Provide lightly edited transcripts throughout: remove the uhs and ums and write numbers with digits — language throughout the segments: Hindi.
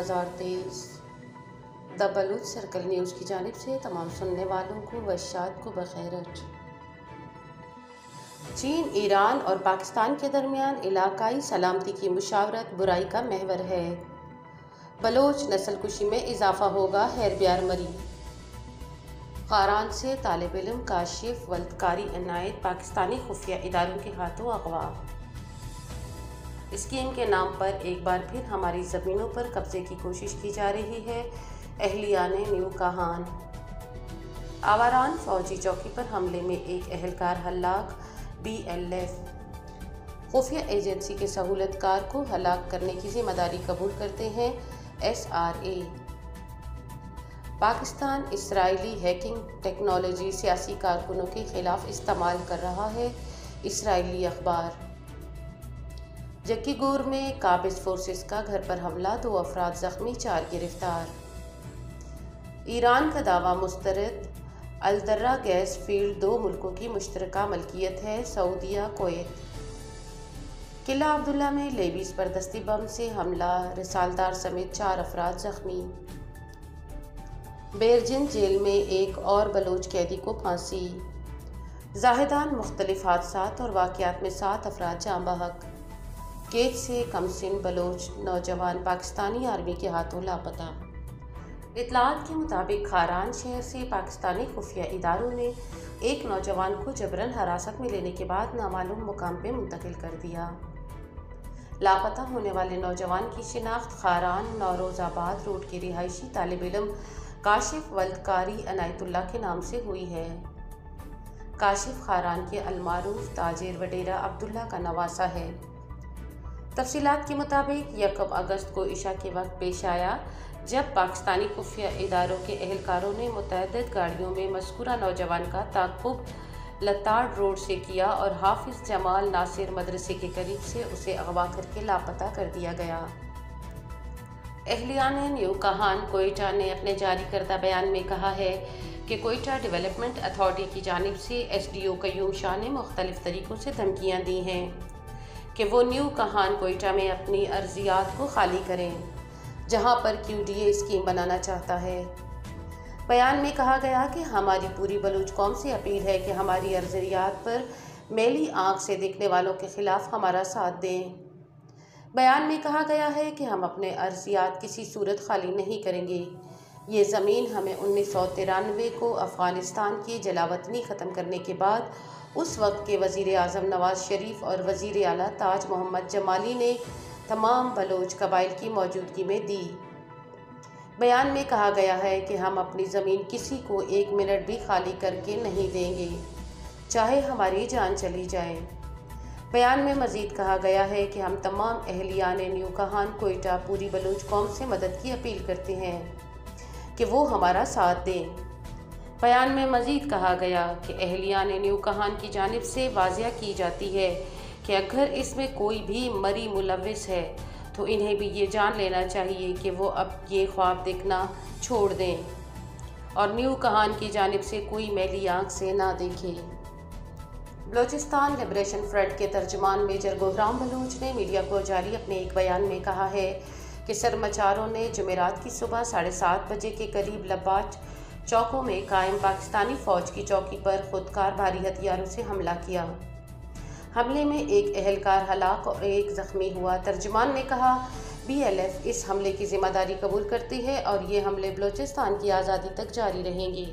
2023 द बलूच सर्कल न्यूज़ की जानिब से तमाम सुनने वालों को व शाद को बखैरत। चीन, ईरान और पाकिस्तान के दरमियान इलाकाई सलामती की मुशावरत बुराई का महवर है। बलोच नस्लकुशी में इजाफा होगा, हैरब्यार मरी। खारान से तालिब इल्म काशिफ वल्दकारी इनायत पाकिस्तानी खुफिया इदारों के हाथों अगवा। स्कीम के नाम पर एक बार फिर हमारी ज़मीनों पर कब्जे की कोशिश की जा रही है, अहलियान न्यू कहान। आवारान फौजी चौकी पर हमले में एक एहलकार हलाक। BLF खुफिया एजेंसी के सहूलतकार को हलाक करने की जिम्मेदारी कबूल करते हैं, SRA। Pakistan Israeli hacking technology सियासी कारकुनों के खिलाफ इस्तेमाल कर रहा है, इसराइली अखबार। जक्कीगोर में काबिज फोर्सेस का घर पर हमला, 2 अफराद जख्मी, 4 गिरफ्तार। ईरान का दावा मुस्तरद, अलदर्रा गैस फील्ड 2 मुल्कों की मुश्तरका मलकियत है, सऊदीया कुवैत। किला अब्दुल्ला में लेबीज पर दस्ती बम से हमला, रिसालदार समेत 4 अफराद जख्मी। बेरजिन जेल में एक और बलोच कैदी को फांसी। जाहिदान मुख्तलिफ हादसात और वाक़यात में 7 अफराद जाँ बहक। केज से कमसिन बलोच नौजवान पाकिस्तानी आर्मी के हाथों लापता। इतलात के मुताबिक खारान शहर से पाकिस्तानी खुफिया इदारों ने एक नौजवान को जबरन हिरासत में लेने के बाद नामालूम मुकाम पर मुंतकिल कर दिया। लापता होने वाले नौजवान की शिनाख्त खारान नौरोज़ाबाद रोड के रिहायशी तालिब इल्म काशिफ वल्दकारी इनायतुल्लाह के नाम से हुई है। काशिफ खारान के अलमारूफ ताजिर व डेरा अब्दुल्ला का नवासा है। तफसीलात के मुताबिक 1 अगस्त को इशा के वक्त पेश आया, जब पाकिस्तानी खुफिया इदारों के एहलकारों ने मुतअद्दिद गाड़ियों में मज़कूरा नौजवान का ताक़ुब लताड़ रोड से किया और हाफिज़ जमाल नासिर मदरसे के करीब से उसे अगवा करके लापता कर दिया गया। अहलियान न्यू कहान कोयटा ने अपने जारी करदा बयान में कहा है कि कोयटा डेवलपमेंट अथॉरिटी की जानिब से SDO कयूम शाह ने मुख्तलिफ तरीक़ों से धमकियाँ दी हैं कि वो न्यू कहान कोयटा में अपनी अर्जियात को खाली करें, जहां पर QDA स्कीम बनाना चाहता है। बयान में कहा गया कि हमारी पूरी बलूच कौम से अपील है कि हमारी अर्जियात पर मैली आँख से देखने वालों के खिलाफ हमारा साथ दें। बयान में कहा गया है कि हम अपने अर्जियात किसी सूरत खाली नहीं करेंगे। ये ज़मीन हमें 1993 को अफ़गानिस्तान की जलावतनी ख़त्म करने के बाद उस वक्त के वज़ीर आज़म नवाज़ शरीफ और वज़ीर आला ताज मोहम्मद जमाली ने तमाम बलोच कबाइल की मौजूदगी में दी। बयान में कहा गया है कि हम अपनी ज़मीन किसी को 1 मिनट भी खाली करके नहीं देंगे, चाहे हमारी जान चली जाए। बयान में मज़ीद कहा गया है कि हम तमाम अहलियान न्यू कहान कोयटा पूरी बलूच कौम से मदद की अपील करते हैं कि वो हमारा साथ दें। बयान में मज़ीद कहा गया कि अहलियान न्यू कहान की जानिब से वाज़िया की जाती है कि अगर इसमें कोई भी मरी मुलव्विस है तो इन्हें भी ये जान लेना चाहिए कि वो अब ये ख्वाब देखना छोड़ दें और न्यू कहान की जानिब से कोई मैली आँख से ना देखे। बलोचिस्तान लिबरेशन फ्रंट के तर्जुमान मेजर गोहराम बलूच ने मीडिया को जारी अपने एक बयान में कहा है कि सरमचारों ने जुमेरात की सुबह 7:30 बजे के करीब लब्बाच चौकों में कायम पाकिस्तानी फ़ौज की चौकी पर खुदकार भारी हथियारों से हमला किया। हमले में एक एहलकार हलाक और एक ज़ख्मी हुआ। तर्जुमान ने कहा, BLF इस हमले की जिम्मेदारी कबूल करती है और ये हमले बलोचिस्तान की आज़ादी तक जारी रहेंगे।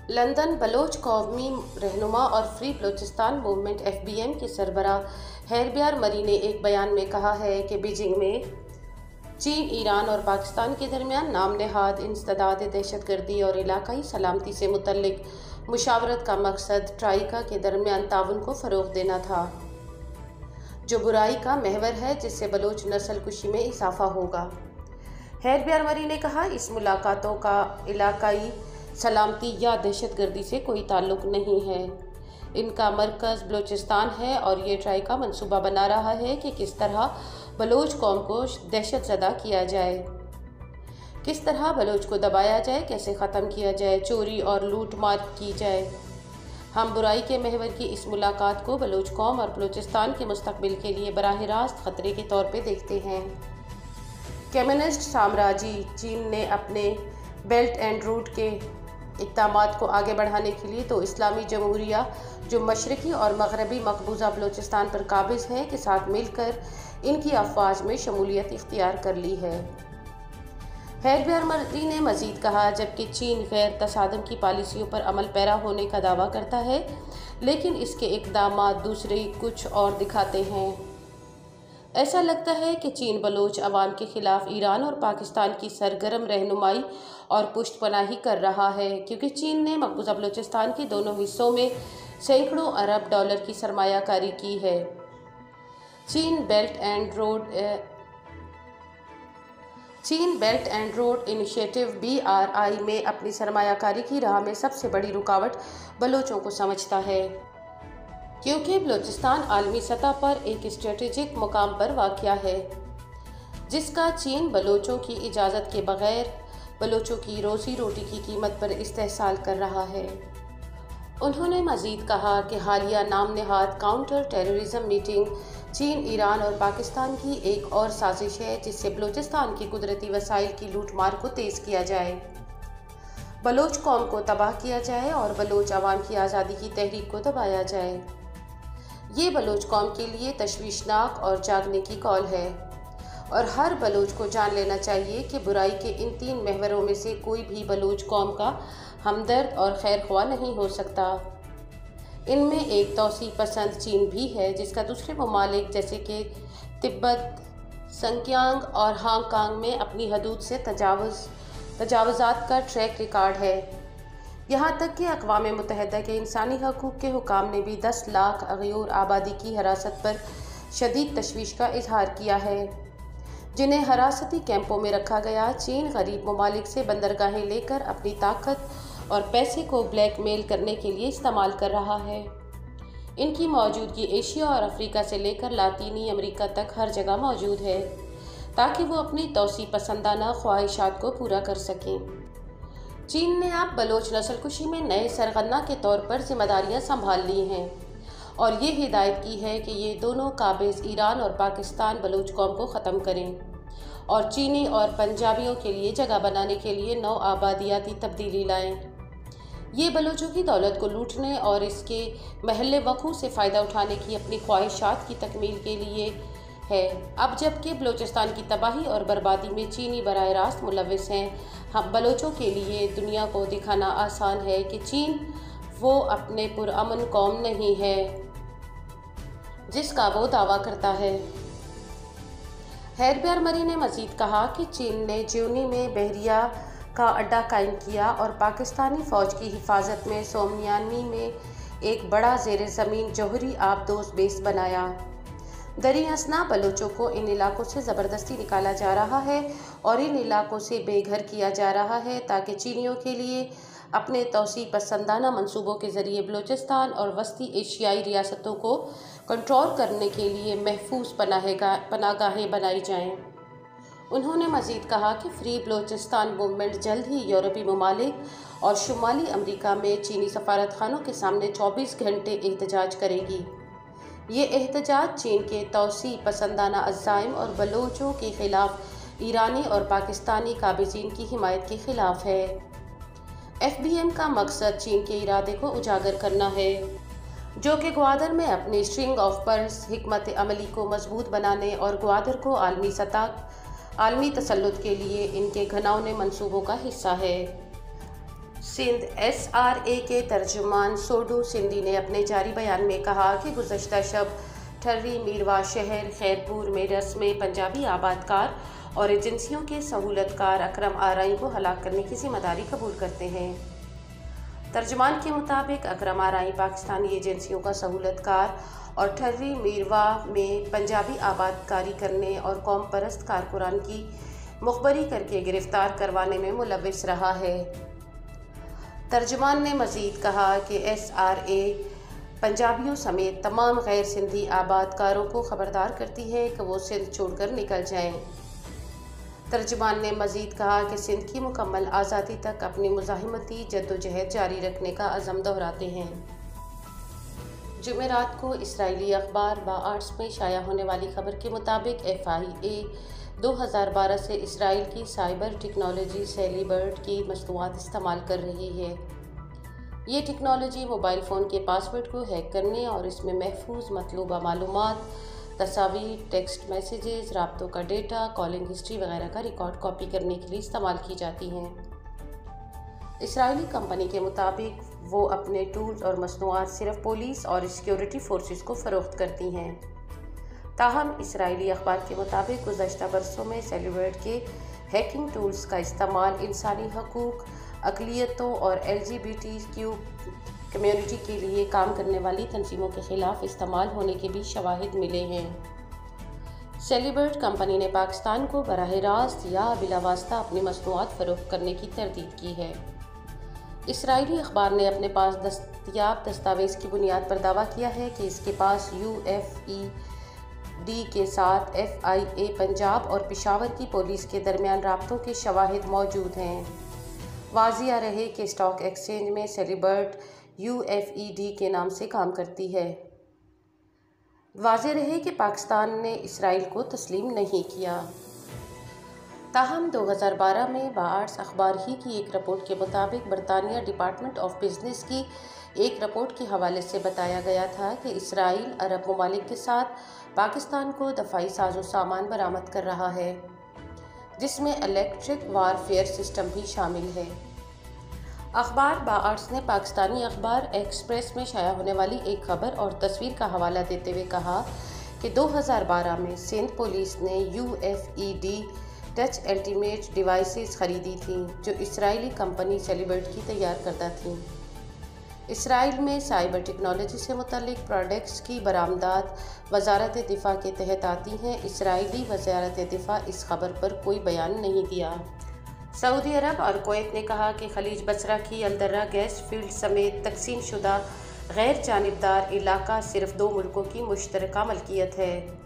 लंदन बलोच कौमी रहनुमा और फ्री बलोचिस्तान मूवमेंट FBM के सरबराह हैरब्यार मरी ने एक बयान में कहा है कि बीजिंग में चीन, ईरान और पाकिस्तान के दरमियान नाम नहाद इंसदाद दहशतगर्दी और इलाकाई सलामती से मुतल्लिक मुशावरत का मकसद ट्राइका के दरमियान ताउन को फ़रोग़ देना था, जो बुराई का महवर है जिससे बलोच नस्लकुशी में इजाफा होगा। हैरब्यार मरी ने कहा, इस मुलाकातों का इलाकाई सलामती या दहशतगर्दी से कोई ताल्लुक़ नहीं है। इनका मरकज़ बलूचिस्तान है और ये ट्राइका मंसूबा बना रहा है कि किस तरह बलोच कौम को दहशत ज़दा किया जाए, किस तरह बलोच को दबाया जाए, कैसे ख़त्म किया जाए, चोरी और लूट मार की जाए। हम बुराई के महवर की इस मुलाकात को बलोच कौम और बलूचिस्तान के मुस्तकबिल के लिए बराह रास्त ख़तरे के तौर पर देखते हैं। कम्युनिस्ट साम्राज्य चीन ने अपने बेल्ट एंड रोड के इक़दामात को आगे बढ़ाने के लिए तो इस्लामी जमहूरिया जो मशरक़ी और मगरबी मकबूजा बलूचिस्तान पर काबिज़ है के साथ मिलकर इनकी अफवाज में शमूलियत इख्तियार कर ली है। हैदर मर्दी ने मज़ीद कहा, जबकि चीन गैर तसादम की पॉलिसियों पर अमल पैरा होने का दावा करता है, लेकिन इसके इक़दामात दूसरे कुछ और दिखाते हैं। ऐसा लगता है कि चीन बलोच अवाम के ख़िलाफ़ ईरान और पाकिस्तान की सरगर्म रहनुमाई और पुष्टपनाही कर रहा है, क्योंकि चीन ने मकबूजा बलूचिस्तान के दोनों हिस्सों में सैकड़ों अरब डॉलर की सरमायाकारी की है। चीन belt and road initiative BRI में अपनी सरमायाकारी की राह में सबसे बड़ी रुकावट बलोचों को समझता है, क्योंकि बलूचिस्तान आलमी सतह पर एक स्ट्रेटेजिक मुकाम पर वाक़या है, जिसका चीन बलोचों की इजाज़त के बगैर बलोचों की रोज़ी रोटी की कीमत पर इस्तेहसाल कर रहा है। उन्होंने मज़ीद कहा कि हालिया नाम नहाद काउंटर टेररिज्म मीटिंग चीन, ईरान और पाकिस्तान की एक और साजिश है, जिससे बलूचिस्तान की कुदरती वसाइल की लूटमार को तेज़ किया जाए, बलोच कौम को तबाह किया जाए और बलोच अवाम की आज़ादी की तहरीक को दबाया जाए। ये बलोच कौम के लिए तशवीशनाक और जागने की कॉल है और हर बलोच को जान लेना चाहिए कि बुराई के इन 3 महवरों में से कोई भी बलोच कौम का हमदर्द और खैरख्वाह नहीं हो सकता। इनमें एक तौसी पसंद चीन भी है, जिसका दूसरे ममालिक जैसे कि तिब्बत, संक्यांग और हांगकांग में अपनी हदूद से तजावुज़ात का ट्रैक रिकॉर्ड है। यहाँ तक कि अक़वाम मुत्तहिदा के इंसानी हकूक़ के हुकाम ने भी 10 लाख अग़यूर आबादी की हिरासत पर शदीद तशवीश का इजहार किया है, जिन्हें हिरासती कैंपों में रखा गया। चीन गरीब ममालिक से बंदरगाहें लेकर अपनी ताकत और पैसे को ब्लैकमेल करने के लिए इस्तेमाल कर रहा है। इनकी मौजूदगी एशिया और अफ्रीका से लेकर लातीनी अमेरिका तक हर जगह मौजूद है, ताकि वो अपनी तौसी पसंदाना ख्वाहिशात को पूरा कर सकें। चीन ने अब बलोच नस्लकुशी में नए सरगना के तौर पर जिम्मेदारियां संभाल ली हैं और ये हिदायत की है कि ये दोनों काबिज़ ईरान और पाकिस्तान बलोच कौम को ख़त्म करें और चीनी और पंजाबियों के लिए जगह बनाने के लिए नौ आबादियाती तब्दीली लाएं। ये बलोचों की दौलत को लूटने और इसके महल वक़ू से फ़ायदा उठाने की अपनी ख्वाहिशात की तकमील के लिए है। अब जबकि बलूचिस्तान की तबाही और बर्बादी में चीनी बराह रास्त मुलव्विस हैं, हम बलोचों के लिए दुनिया को दिखाना आसान है कि चीन वो अपने पुरअमन कौम नहीं है जिसका वो दावा करता है। हैदर मरी ने मज़ीद कहा कि चीन ने ज्यूनी में बहरिया का अड्डा कायम किया और पाकिस्तानी फ़ौज की हिफाजत में सोमनियानी में एक बड़ा ज़ेर ज़मीन जौहरी आबदोज़ बेस बनाया। दरी असना बलोचों को इन इलाकों से ज़बरदस्ती निकाला जा रहा है और इन इलाकों से बेघर किया जा रहा है, ताकि चीनियों के लिए अपने तौसी पसंदाना मंसूबों के ज़रिए बलूचिस्तान और वस्ती एशियाई रियासतों को कंट्रोल करने के लिए महफूज पनागाहें बनाई जाएं। उन्होंने मज़ीद कहा कि फ्री बलूचिस्तान मूवमेंट जल्द ही यूरोपीय ममालिक और शुमाली अमरीका में चीनी सफारतखानों के सामने 24 घंटे एहतजाज करेगी। ये एहतजाज चीन के तौसी पसंदाना अज़ाइम और बलोचों के ख़िलाफ़ ईरानी और पाकिस्तानी काबिज़ीन की हिमायत के ख़िलाफ़ है। FBM का मकसद चीन के इरादे को उजागर करना है, जो कि ग्वादर में अपनी स्ट्रिंग ऑफ पर्स हिकमत अमली को मजबूत बनाने और ग्वादर को आलमी तसल्लुत के लिए इनके घनाउने मंसूबों का हिस्सा है। सिंध SRA के तर्जुमान सोडू सिंधी ने अपने जारी बयान में कहा कि गुज़श्ता शब ठर्री मीरवा शहर खैरपुर में रस्म पंजाबी आबादकार और एजेंसियों के सहूलतकार अकरम आरई को हलाक करने की जिम्मेदारी कबूल करते हैं। तर्जुमान के मुताबिक अकरम आरई पाकिस्तानी एजेंसियों का सहूलतकार और ठर्री मीरवा में पंजाबी आबादकारी करने और कौम परस्त कारकुनान की मुखबरी करके गिरफ्तार करवाने में मुलव्विस रहा है। तर्जुमान ने मज़ीद कहा कि SRA पंजाबियों समेत तमाम गैर सिंधी आबादकारों को ख़बरदार करती है कि वो सिंध छोड़कर निकल जाएं। तर्जुमान ने मज़ीद कहा कि सिंध की मुकम्मल आज़ादी तक अपनी मुज़ाहिमती जद्दोजहद जारी रखने का अज़म दोहराते हैं। जुमेरात को इसराइली अखबार बाआर्ट्स में शाया होने वाली खबर के मुताबिक FIA 2012 से इसराइल की साइबर टेक्नोलॉजी सेलीबर्ट की मसनूआत इस्तेमाल कर रही है। ये टेक्नोलॉजी मोबाइल फ़ोन के पासवर्ड को हैक करने और इसमें महफूज मतलूबा मालूमात, तस्वीर, टेक्स्ट मैसेजेस, राब्तों का डेटा, कॉलिंग हिस्ट्री वगैरह का रिकॉर्ड कॉपी करने के लिए इस्तेमाल की जाती हैं। इसराइली कंपनी के मुताबिक वो अपने टूल्स और मसनूआत सिर्फ पुलिस और सिक्योरिटी फोर्सेस को फ़रोख्त करती हैं। ताहम इसराइली अखबार के मुताबिक गुज़श्ता बरसों में सेलिब्रेट के हैकिंग टूल्स का इस्तेमाल इंसानी हकूक़, अक़लियतों और LGBTQ कम्युनिटी के लिए काम करने वाली तंजीमों के ख़िलाफ़ इस्तेमाल होने के भी शवाहिद मिले हैं। सेलिब्रेट कंपनी ने पाकिस्तान को बराह रास्त या बिलावास्ता अपनी मसनूआत फ़रोख्त करने की तरदीद की है। इसराइली अखबार ने अपने पास दस्तयाब दस्तावेज़ की बुनियाद पर दावा किया है कि इसके पास UFED के साथ FIA पंजाब और पेशावर की पुलिस के दरमियान राब्तों के शवाहिद मौजूद हैं। वाज़िया रहे कि स्टॉक एक्सचेंज में सेलिब्रेट UFED के नाम से काम करती है। वाज़े रहे कि पाकिस्तान ने इसराइल को तस्लीम नहीं किया। ताहम 2012 में बार्ट्स अखबार ही की एक रिपोर्ट के मुताबिक बरतानिया डिपार्टमेंट ऑफ बिजनेस की एक रिपोर्ट के हवाले से बताया गया था कि इसराइल अरब ममालिक के साथ पाकिस्तान को दफाई साजो सामान बरामद कर रहा है, जिसमें इलेक्ट्रिक वारफेयर सिस्टम भी शामिल है। अखबार बार्ट्स ने पाकिस्तानी अखबार एक्सप्रेस में शाया होने वाली एक खबर और तस्वीर का हवाला देते हुए कहा कि 2012 में सिंध पुलिस ने UFED टच अल्टीमेट डिवाइसेस खरीदी थीं, जो इसराइली कंपनी सेलिब्रेट की तैयार करता थीं। इसराइल में साइबर टेक्नोलॉजी से मुतल्लिक प्रोडक्ट्स की बरामदात वजारत दिफा के तहत आती हैं। इसराइली वजारत दिफा इस खबर पर कोई बयान नहीं दिया। सऊदी अरब और कुवैत ने कहा कि खलीज बसरा की अलदर्रा गैस फील्ड समेत तकसीम शुदा गैर जानिबदार इलाका सिर्फ 2 मुल्कों की मुश्तरका मलकियत है।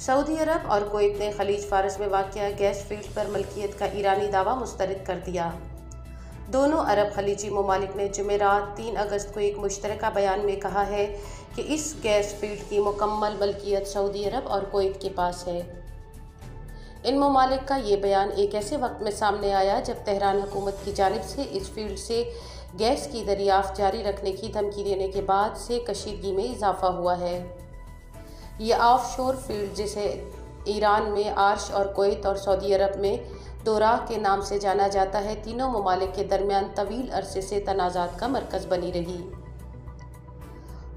सऊदी अरब और कुवैत ने खलीज फारस में वाक़िया गैस फील्ड पर मलकियत का ईरानी दावा मुस्तरद कर दिया। दोनों अरब खलीजी ममालिक ने जुमेरात 3 अगस्त को एक मुश्तरका बयान में कहा है कि इस गैस फील्ड की मुकम्मल मलकियत सऊदी अरब और कुवैत के पास है। इन ममालिक का ये बयान एक ऐसे वक्त में सामने आया जब तेहरान हुकूमत की जानिब से इस फील्ड से गैस की दरियाफ्त जारी रखने की धमकी देने के बाद से कशीदगी में इजाफा हुआ है। ये ऑफशोर फील्ड, जिसे ईरान में आर्श और कुवैत और सऊदी अरब में दोराह के नाम से जाना जाता है, तीनों ममालिक के दरमियान तवील अरसे से तनाज़ात का मरकज़ बनी रही।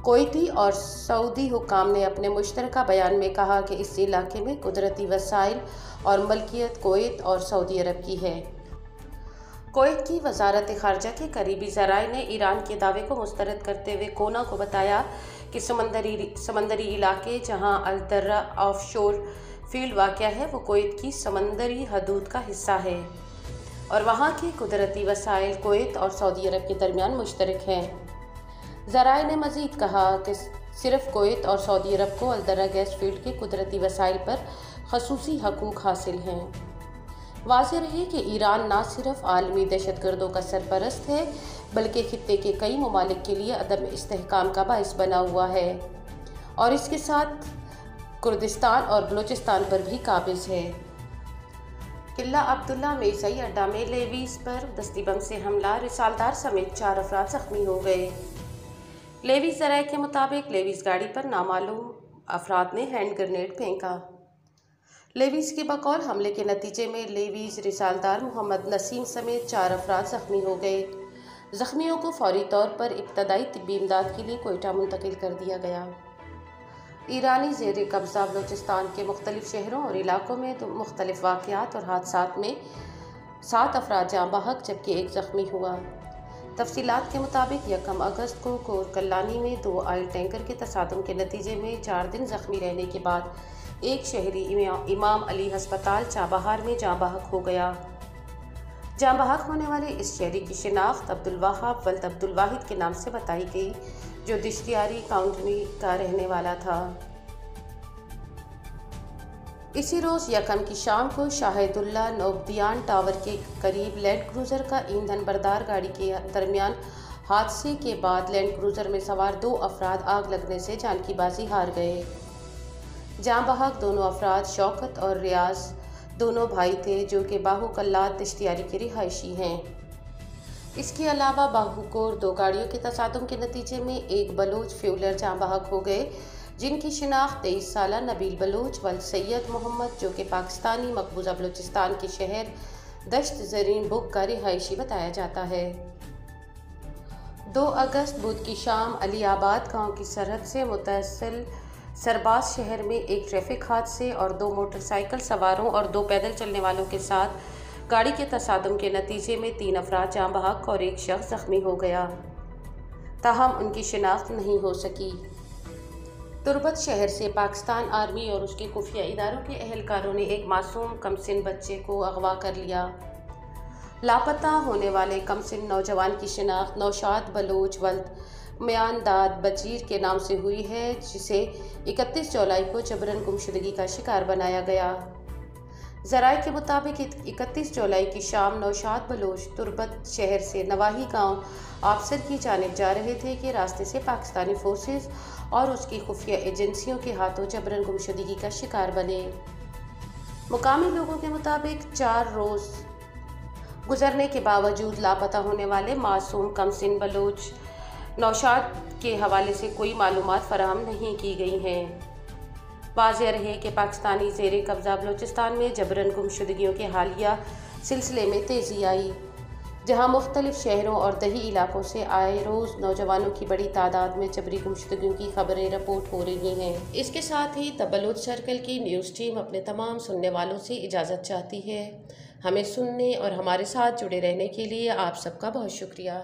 कुवैती और सऊदी हुक्काम ने अपने मुश्तरका बयान में कहा कि इस इलाके में कुदरती वसाइल और मलकियत कुवैत और सऊदी अरब की है। कुवैत की वजारत खारजा के करीबी ज़राए ने ईरान के दावे को मुस्तरद करते हुए कोना को बताया कि समंदरी इलाके जहां अलदर्रा ऑफशोर फील्ड वाक़या है वो कुवैत की समंदरी हदूद का हिस्सा है और वहां के कुदरती वसाइल कुवैत और सऊदी अरब के दरमियान मुश्तरक हैं। ज़राए ने मज़ीद कहा कि सिर्फ कुवैत और सऊदी अरब को अलदर्रा गैस फील्ड के कुदरती वसाइल पर खसूसी हकूक़ हासिल हैं। वाज़ेह रहे कि ईरान न सिर्फ आलमी दहशतगर्दों का सरपरस्त है बल्कि खित्ते के कई ममालिक के लिए अदम इस्तेहकाम का बाइस बना हुआ है और इसके साथ कुर्दिस्तान और बलूचिस्तान पर भी काबिज़ है। किला अब्दुल्ला मीरज़ाई अड्डा में लेवीज़ पर दस्ती बम से हमला, रिसालदार समेत 4 अफराद ज़ख्मी हो गए। लेवीज़ ज़राए के मुताबिक लेवीज़ गाड़ी पर नामालूम अफराद ने हैंड ग्रेनेड फेंका। लेवीज़ के बकौल हमले के नतीजे में लेवीज़ रिसालदार मोहम्मद नसीम समेत 4 अफराद ज़ख्मी हो गए। ज़ख्मियों को फौरी तौर पर इब्तदाई तिब्बी इमदाद के लिए कोयटा मुंतकिल कर दिया गया। ईरानी ज़ेर कब्ज़ा बलूचिस्तान के मुख्तलिफ शहरों और इलाकों में मुख्तलिफ वाक़यात और हादसात में 7 अफराद जाँ बहक जबकि 1 ज़ख्मी हुआ। तफसीलात के मुताबिक 1 अगस्त को कोरकल्लानी में 2 ऑयल टैंकर के तसादुम के नतीजे में 4 दिन ज़ख्मी रहने के बाद एक शहरी इमाम अली हस्पताल चाबहार में जाँ बहक हो गया। जाँ बहक होने वाले इस शहरी की शिनाख्त अब्दुल वहाब वल्द अब्दुल वाहिद के नाम से बताई गई, जो दिश्तियारी काउंटी का रहने वाला था। इसी रोज़ 1 की शाम को शाहिदुल्ला नोबदियान टावर के करीब लैंड क्रूज़र का ईंधन बरदार गाड़ी के दरमियान हादसे के बाद लैंड क्रूज़र में सवार 2 अफराद आग लगने से जान की बाजी हार गए। जाँ बहक दोनों अफराद शौकत और रियाज दोनों भाई थे जो कि बाहू कल्लात दश्तियारी के रिहायशी हैं। इसके अलावा बाहूकोर 2 गाड़ियों के तसादुम के नतीजे में एक बलूच फ्यूलर जाँ बहक हो गए, जिनकी शिनाख्त 23 साला नबील बलूच वल सैयद मोहम्मद जो कि पाकिस्तानी मकबूजा बलूचिस्तान के शहर दश्त ज़रीन बुक का रिहायशी बताया जाता है। 2 अगस्त बुध की शाम अली आबाद गाँव की सरहद से मुतसिल सरबाज शहर में एक ट्रैफिक हादसे और 2 मोटरसाइकिल सवारों और 2 पैदल चलने वालों के साथ गाड़ी के तसादुम के नतीजे में 3 अफराद जाँ बहक और 1 शख्स ज़ख्मी हो गया, ताहम उनकी शिनाख्त नहीं हो सकी। तुर्बत शहर से पाकिस्तान आर्मी और उसके खुफिया इदारों के अहलकारों ने एक मासूम कमसिन बच्चे को अगवा कर लिया। लापता होने वाले कमसिन नौजवान की शिनाख्त नौशाद बलोच वल्द म्यानदाद बजीर के नाम से हुई है, जिसे 31 जुलाई को जबरन गुमशुदगी का शिकार बनाया गया। ज़राए के मुताबिक 31 जुलाई की शाम नौशाद बलोच तुर्बत शहर से नवाही गांव आफसर की जानिब जा रहे थे कि रास्ते से पाकिस्तानी फोर्सेस और उसकी खुफिया एजेंसियों के हाथों जबरन गुमशुदगी का शिकार बने। मुकामी लोगों के मुताबिक 4 रोज़ गुजरने के बावजूद लापता होने वाले मासूम कमसिन बलोच नौशाद के हवाले से कोई मालूमात फराहम नहीं की गई हैं। वाज़ेह रहे कि पाकिस्तानी ज़ेरे कब्ज़ा बलूचिस्तान में जबरन गुमशुदगियों के हालिया सिलसिले में तेज़ी आई, जहां मुख्तलिफ शहरों और दही इलाकों से आए रोज़ नौजवानों की बड़ी तादाद में जबरी गुमशुदगियों की खबरें रिपोर्ट हो रही हैं। इसके साथ ही द बलूच सर्कल की न्यूज़ टीम अपने तमाम सुनने वालों से इजाज़त चाहती है। हमें सुनने और हमारे साथ जुड़े रहने के लिए आप सबका बहुत शुक्रिया।